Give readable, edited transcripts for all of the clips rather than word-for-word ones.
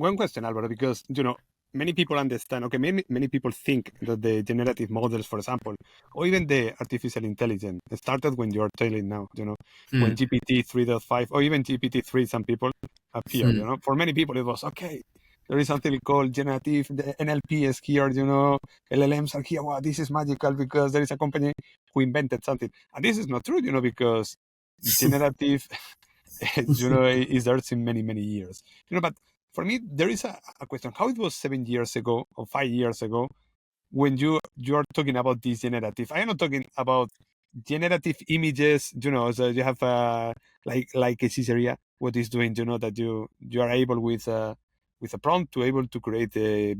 one question, Alvaro, because many people understand. Okay, many people think that the generative models, for example, or even the artificial intelligence, started when you're telling now. When Hmm. GPT 3.5 or even GPT 3, some people appeared. Hmm. For many people, it was okay. There is something called generative. The NLP is here. LLMs are here. Wow, this is magical because there is a company who invented something, and this is not true. Because generative, is there in many years. But for me, there is a question: how it was 7 years ago or 5 years ago when you are talking about this generative? I am not talking about generative images. So you have like a Caesarea, what is doing. That you are able with a prompt to able to create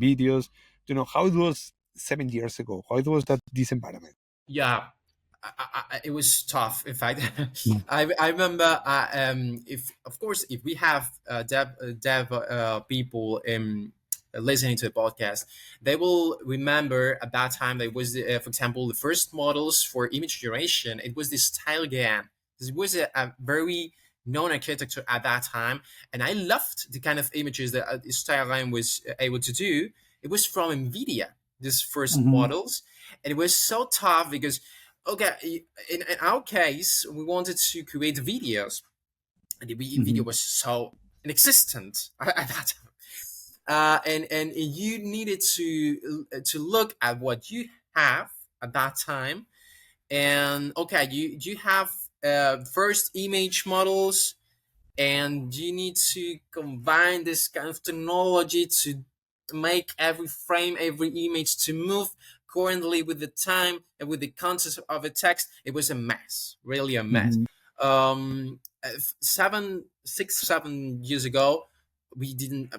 videos. How it was 7 years ago. How it was this environment. Yeah, it was tough. In fact, I remember. If of course, if we have dev people listening to the podcast, they will remember at that time there was, for example, the first models for image generation. It was this StyleGAN. This was a very known architecture at that time, and I loved the kind of images that StyleGAN was able to do. It was from NVIDIA. This first Mhm. models, and it was so tough because, okay, in our case, we wanted to create videos, and the video Mhm. was so inexistent at that time. And you needed to look at what you have at that time, and okay, you have first image models, and you need to combine this kind of technology to make every frame, every image to move currently with the time and with the context of a text. It was a mess, really a mess. Mhm. 7 6 7 years ago, we didn't,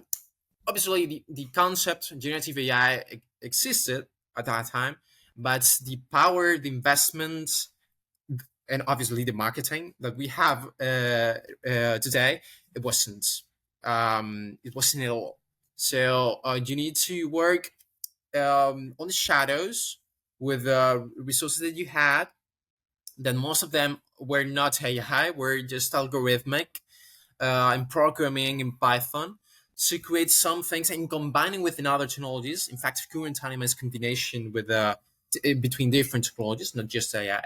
obviously the concept generative AI existed at that time, but the power, the investment, and obviously the marketing that we have today, it wasn't at all. So you need to work on the shadows with the resources that you had. Then most of them were not AI, were just algorithmic and programming in Python to create some things and combining with another technologies. In fact, current time is combination with between different technologies, not just AI,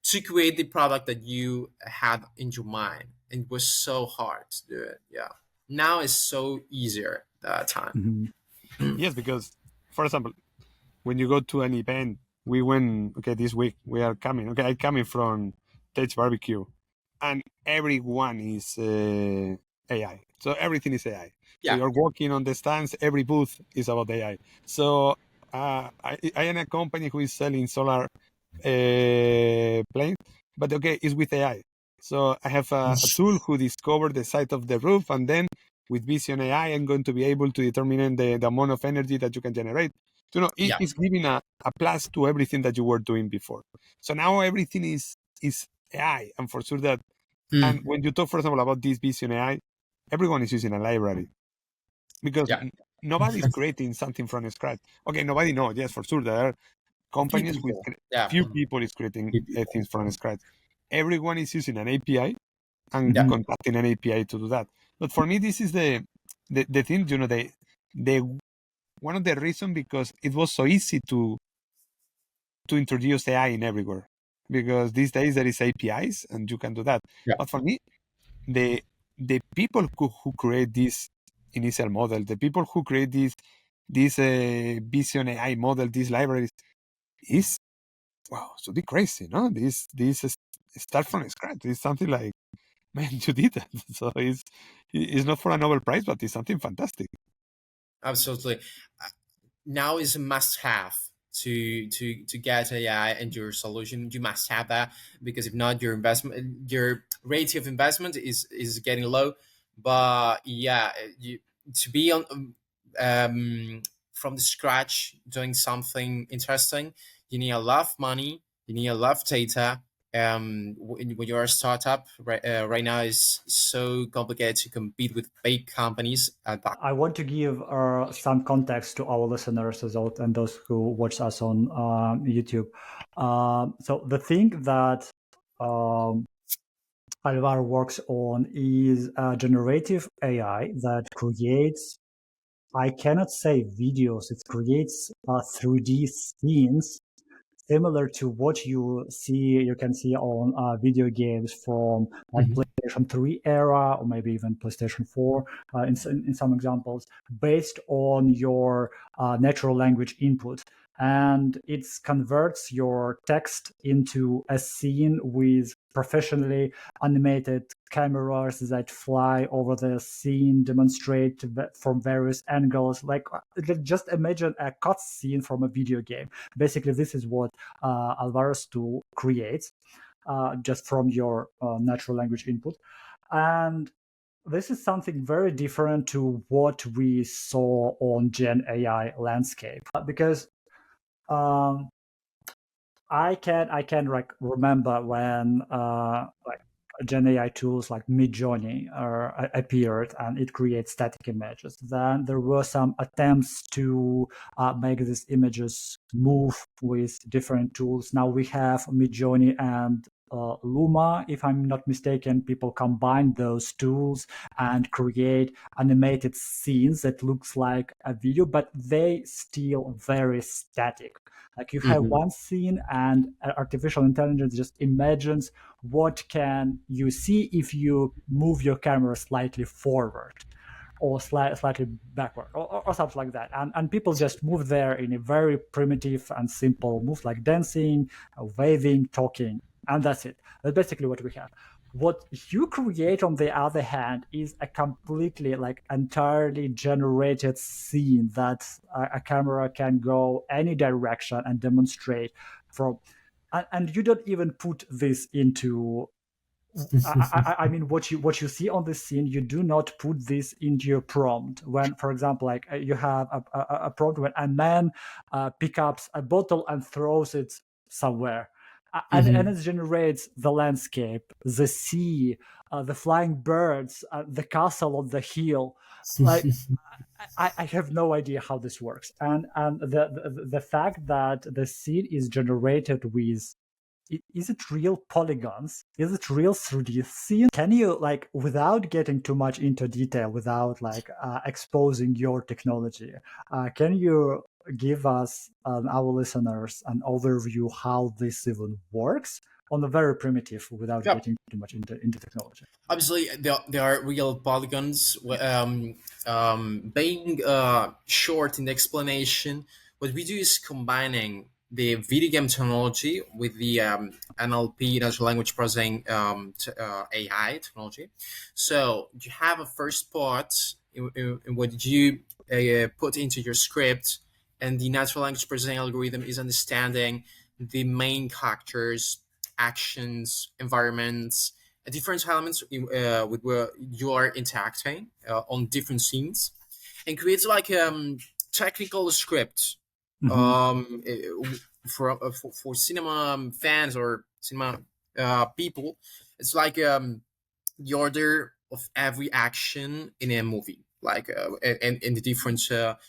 to create the product that you had in your mind. And it was so hard to do it. Yeah. Now it's so easier that time. Mhm. Yes, because for example, when you go to an event, we went, okay, this week we are coming. Okay, I'm coming from Tech Barbecue, and everyone is AI. So everything is AI. So Yeah. you're walking on the stands, every booth is about AI. So I am a company who is selling solar planes, but okay, it's with AI. So I have a tool who discovered the site of the roof, and then with Vision AI, I'm going to be able to determine the amount of energy that you can generate. Yeah. It's giving a plus to everything that you were doing before. So now everything is AI, and for sure that. And Mm. when you talk, for example, about this Vision AI, everyone is using a library because Yeah. nobody's creating something from scratch. Okay, nobody knows. Yes, for sure there are Few companies with people. Yeah. few people is creating Few people. things from scratch. Everyone is using an API and Yeah. Mhm. contacting an API to do that. But for me, this is the thing. The one of the reasons because it was so easy to introduce AI in everywhere. Because these days there is APIs and you can do that. Yeah. But for me, the the people who create this initial model, the people who create this Vision AI model, these libraries, is wow, so be crazy, no? This is start from scratch. It's something like, man, you did that. So it's not for a Nobel Prize, but it's something fantastic. Absolutely. Now is a must-have to get AI and your solution. You must have that, because if not, your rate of investment is getting low. But yeah, to be on from the scratch doing something interesting, you need a lot of money, you need a lot of data. When you're a startup, right now is so complicated to compete with big companies at that. I want to give some context to our listeners as well, and those who watch us on YouTube. So the thing that um, Alvaro works on is a generative AI that creates I cannot say videos. It creates 3D scenes similar to what you can see on video games from like PlayStation 3 era or maybe even PlayStation 4 in some examples, based on your natural language input. And it converts your text into a scene with professionally animated cameras that fly over the scene, demonstrate from various angles. Like, just imagine a cut scene from a video game. Basically, this is what Alvaro's tool creates just from your natural language input. And this is something very different to what we saw on Gen AI landscape, because I can like remember when like Gen AI tools like Midjourney appeared, and it creates static images. Then there were some attempts to make these images move with different tools. Now we have Midjourney and Luma, if I'm not mistaken. People combine those tools and create animated scenes that looks like a video, but they still very static. Like you have one scene, and artificial intelligence just imagines what can you see if you move your camera slightly forward or slightly backward or something like that. And people just move there in a very primitive and simple move, like dancing, waving, talking, and that's it. That's basically what we have. What you create, on the other hand, is a completely, like, entirely generated scene that a camera can go any direction and demonstrate from. And you don't even put this into. I mean, what you see on the scene, you do not put this into your prompt. When, for example, like you have a prompt when a man picks up a bottle and throws it somewhere. And it generates the landscape, the sea, the flying birds, the castle on the hill. Like, I have no idea how this works. And the fact that the scene is generated with, is it real polygons? Is it real 3D scene? Can you, like, without getting too much into detail, without like exposing your technology, can you give us, our listeners, an overview how this even works on a very primitive, without getting too much into technology? Obviously, there are real polygons. Being short in the explanation, what we do is combining the video game technology with the NLP, natural language processing AI technology. So you have a first part in what you put into your script, and the natural language processing algorithm is understanding the main characters, actions, environments, different elements with where you are interacting on different scenes, and creates like technical script for cinema fans or cinema people. It's like the order of every action in a movie, like and the different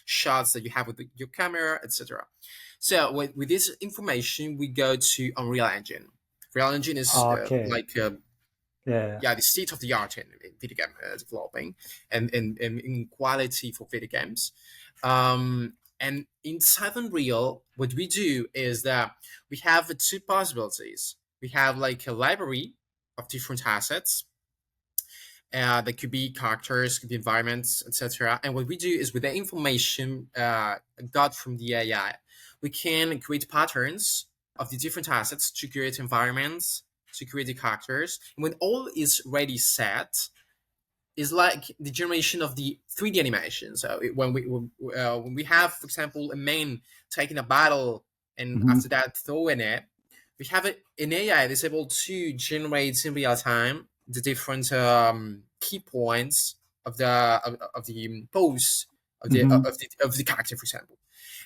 shots that you have with your camera, etc. So with this information, we go to Unreal Engine. Unreal Engine is like the state of the art in video game developing and in quality for video games. And inside Unreal, what we do is that we have two possibilities. We have like a library of different assets. That could be characters, could be environments, etc. And what we do is, with the information got from the AI, we can create patterns of the different assets to create environments, to create the characters. And when all is ready set, is like the generation of the 3D animation. So when we have, for example, a man taking a battle and after that throwing it, we have an AI that's able to generate in real time the different key points of the pose of the character, for example.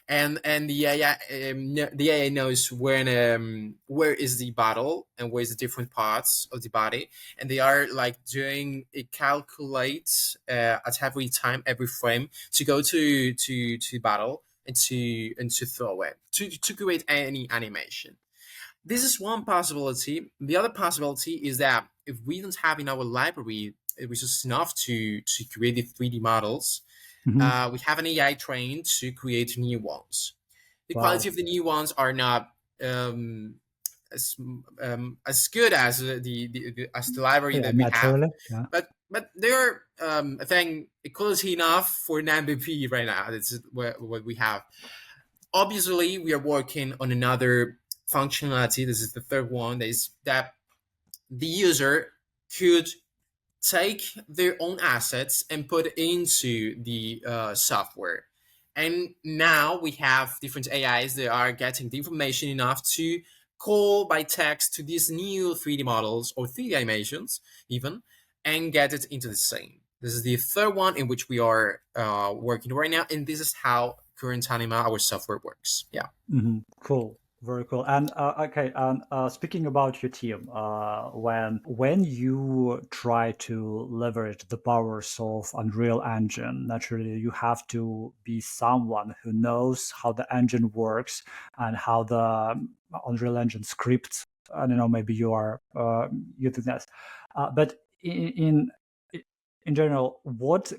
And the AI knows when where is the battle and where is the different parts of the body, and they are like doing it calculates at every time, every frame, to go to battle and to throw it to create any animation. This is one possibility. The other possibility is that if we don't have in our library resources enough to create the 3D models, Mhm. We have an AI trained to create new ones. The Wow. quality of the new ones are not um, as good as as the library Yeah, that we have, naturally. Yeah. but they're I think quality enough for an MVP right now. This is what we have. Obviously, we are working on another functionality. This is the third one. That is that the user could take their own assets and put into the software. And now we have different AIs that are getting the information enough to call by text to these new 3D models or 3D animations, even, and get it into the scene. This is the third one in which we are working right now, and this is how Current Anima, our software, works. Yeah. Cool. Very cool. And okay, and speaking about your team, when you try to leverage the powers of Unreal Engine, naturally you have to be someone who knows how the engine works and how the Unreal Engine scripts. I don't know, maybe you are using this, but in general, what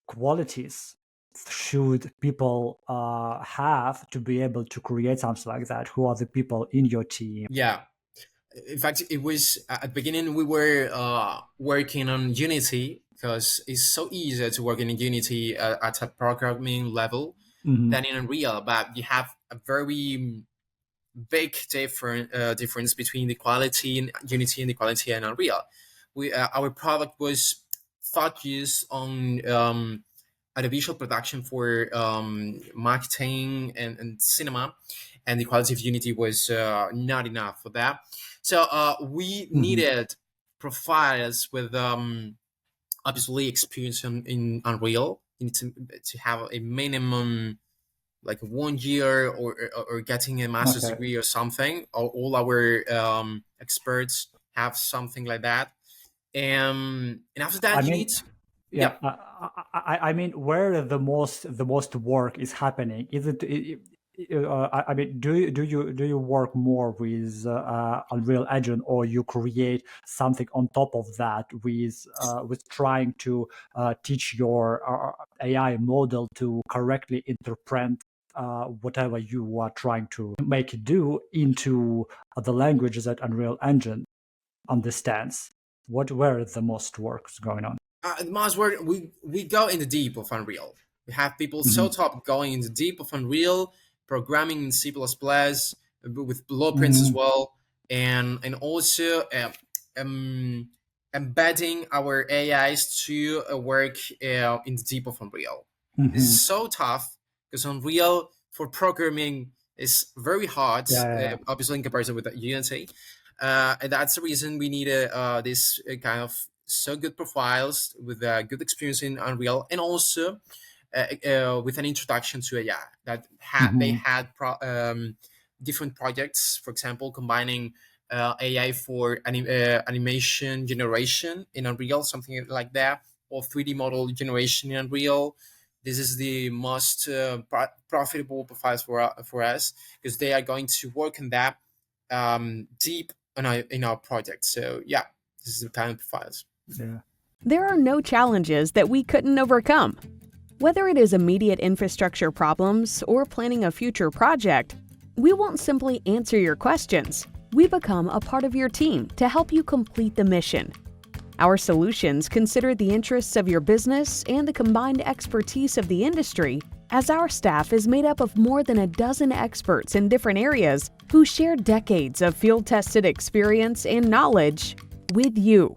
qualities should people have to be able to create something like that? Who are the people in your team? Yeah. In fact, it was at the beginning we were working on Unity because it's so easy to work in Unity at a programming level Mhm. than in Unreal. But you have a very big difference between the quality in Unity and the quality in Unreal. We our product was focused on audiovisual production for marketing and cinema, and the quality of Unity was not enough for that. So we Mhm. needed profiles with obviously experience in Unreal. You need to have a minimum like 1 year or getting a master's Okay. degree or something. All our experts have something like that. And after I that, you mean, need to, yeah. yeah. I mean, where the most work is happening? Is it? I mean, do you work more with Unreal Engine, or you create something on top of that with trying to teach your AI model to correctly interpret whatever you are trying to make it do into the languages that Unreal Engine understands? Where is the most work going on? The most work we go in the deep of Unreal. We have people so Mhm. top going in the deep of Unreal, programming in C++ with blueprints as Mhm. well, and also um, embedding our AIs to work in the deep of Unreal. This is Mhm. so tough because Unreal for programming is very hard, Yeah, yeah, yeah. obviously in comparison with Unity. And that's the reason we needed this kind of so good profiles with good experience in Unreal, and also with an introduction to AI that they Mhm. had different projects, for example, combining AI for animation generation in Unreal, something like that, or 3D model generation in Unreal. This is the most profitable profiles for us because they are going to work on that deep in our project. So yeah, this is the kind of profiles. Yeah. There are no challenges that we couldn't overcome. Whether it is immediate infrastructure problems or planning a future project, we won't simply answer your questions. We become a part of your team to help you complete the mission. Our solutions consider the interests of your business and the combined expertise of the industry, as our staff is made up of more than a dozen experts in different areas who share decades of field-tested experience and knowledge with you.